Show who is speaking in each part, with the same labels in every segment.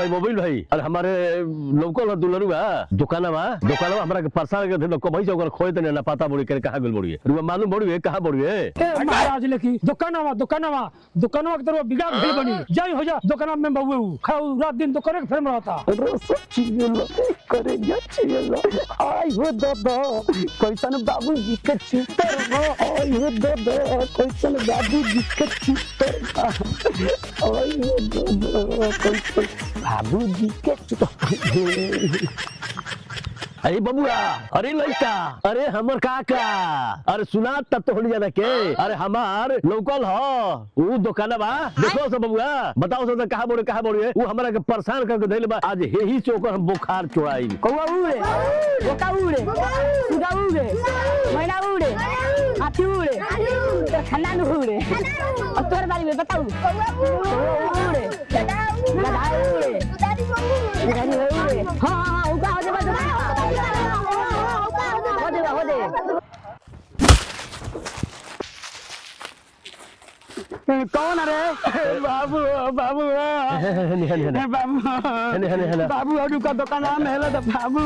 Speaker 1: भाई मोबाइल भाई अरे हमारे लोकल दुलरुआ दुकानवा हमरा के परसा के थे को भाई से ओकर खोए तने ना पता बोली के कहां गेल बोली रुआ मालूम बोली कहां बोली
Speaker 2: महाराज लेकी दुकानवा के तरफ बिगाड़ भेल बनी जाई हो जा दुकान में बबू खाऊ रात दिन दुकान के फेम रहता
Speaker 3: सब चीज करे आई हो दादा कैसन बाबूजी के चित्तर आई हो दादा कैसन बाबूजी के चित्तर आई हो दादा कैसन बाबूजी के चित्तर
Speaker 1: अरे बबुआ अरे लड़का अरे हमर काका अरे सुना तब तो होली जाना के अरे हमार लोकल हो वो दुकानवा देखो सब बबुआ बताओ सब कहां बोले वो हमरा के परेशान करके धइल बा आज यही चौकर हम बुखार चुराई
Speaker 3: कौवा उड़े बोका उड़े सुगा उड़े मैना उड़े हाथी उड़े ठंडा न उड़े और तोर बारे में बताऊं कौवा उड़े गधा उड़े गधा उड़े हां उगा हो दे कौन अरे बाबू बाबू बाबू और का दुकान में है तो बाबू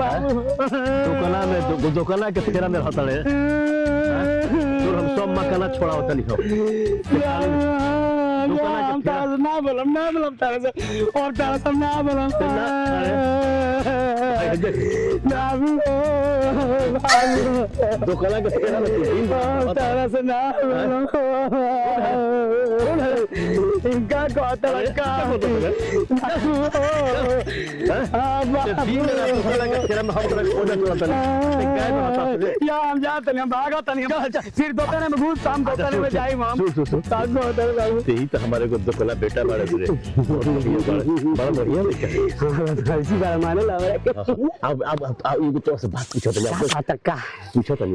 Speaker 3: बाबू
Speaker 1: दुकाना के फेरा में होता है तो हम सब मकाना छोड़ा होता लिखो
Speaker 3: हम तारा ना बोलम तारा से और तारा से ना बोलम बाबू
Speaker 1: दुकाना के फेरा में
Speaker 3: तारा से ना बोलम इनका कहता लड़का या हम जाते नहीं हम भागते नहीं फिर दोपहर में घूस शाम दोपहर में जाए हम
Speaker 1: यही तो हमारे को दुकाना बेटा बड़ा बड़ा बढ़िया
Speaker 3: ऐसी बात माने ला
Speaker 1: अब ये तो से बात पूछो तो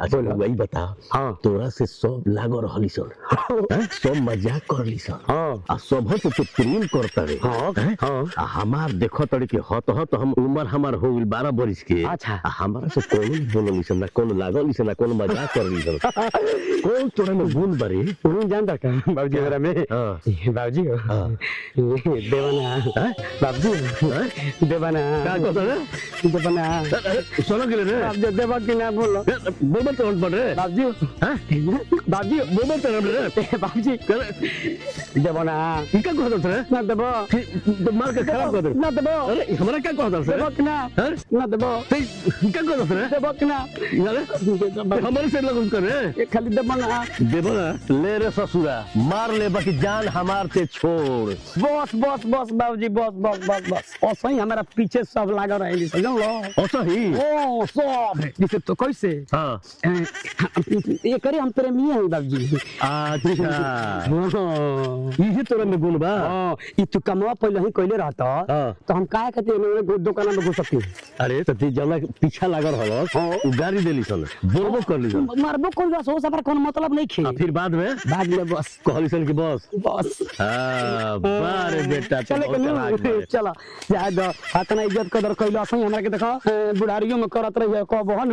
Speaker 1: अच्छा वही बता
Speaker 3: हां
Speaker 1: तोरा से सब लागो रहली सन सब मजाक करली सन आ सब से तो प्रेम करता रे हां हमार देखो तड़े के हत हम उम्र हमार हो गइल 12 बरिस के
Speaker 3: अच्छा
Speaker 1: हमारा से कोनो बोलली सन ना कोनो लागली सन ना कोनो मजाक करली सन कौन तोरा में गुण बरे
Speaker 3: तू जानता का बाबूजी मेरा में बाबूजी देवाना बाबूजी देवाना
Speaker 1: का कहता रे
Speaker 3: देवाना
Speaker 1: सुनो के रे
Speaker 3: अब देवा की ना बोलो
Speaker 1: बोल तो पड़ रे
Speaker 3: बाबूजी बाबूजी
Speaker 1: बोल तो रे
Speaker 3: बाबूजी देवाना
Speaker 1: इनका कहता रे
Speaker 3: ना देबो
Speaker 1: तो मार के खराब कर दे
Speaker 3: ना देबो
Speaker 1: अरे हमरा क्या कहता रे
Speaker 3: देबो कि ना ना देबो
Speaker 1: इनका कहता रे
Speaker 3: देबो कि ना
Speaker 1: हमारे से लगन कर रे
Speaker 3: खाली देवाना
Speaker 1: देबो ना ले रे ससुरा मार ले बाकी जान हमार ते छोड़
Speaker 3: बस बस बस बाबूजी बस बस बस बस और सही हमारा पीछे सब लगा रहे समझ लो
Speaker 1: ऐसा ही
Speaker 3: ओ सब जैसे तो कैसे
Speaker 1: हां
Speaker 3: ये करे हम तेरे मियां हैं बाबूजी
Speaker 1: अच्छा ये तोरा में गुण बा
Speaker 3: हां ई तू कमवा पहले ही कइले रहता तो हम काहे कहते मेरे दुकान में घुस सकती
Speaker 1: अरे तो ती जला पीछा लागल हलो गाड़ी देली सन बोलबो करली सन
Speaker 3: मारबो कोई बस हो सफर कोनो मतलब नहीं खे
Speaker 1: फिर बाद में
Speaker 3: बस
Speaker 1: कहली सन की बस
Speaker 3: बस
Speaker 1: हां बारे बेटा
Speaker 3: चला जा दो हाथना इज्जत कदर कइला सही हमरा के देखा बुढ़ारियों में करत रही को बहन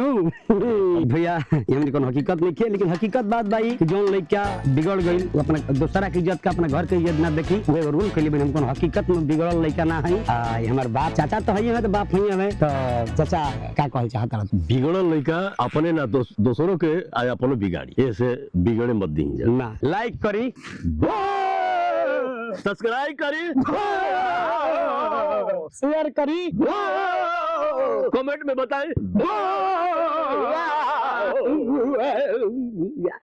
Speaker 3: भैया हमनी कोनो हकीकत नहीं खे लेकिन हकीकत बात भाई जोन लइका बिगड़ गइल वो अपना दूसरा की इज्जत का अपना घर के इज्जत ना देखी वो रूल के लिए हम कोनो हकीकत में बिगड़ल लइका ना है हमार बाप चाचा तो है तो बाप है हमें तो चाचा का कहल चाहता
Speaker 1: बिगड़ल लइका अपने ना दोसरों के आय अपनो बिगाड़ी ऐसे बिगड़े मत दी
Speaker 3: ना लाइक करी
Speaker 1: सब्सक्राइब करी
Speaker 3: शेयर करी
Speaker 1: कमेंट में बताएं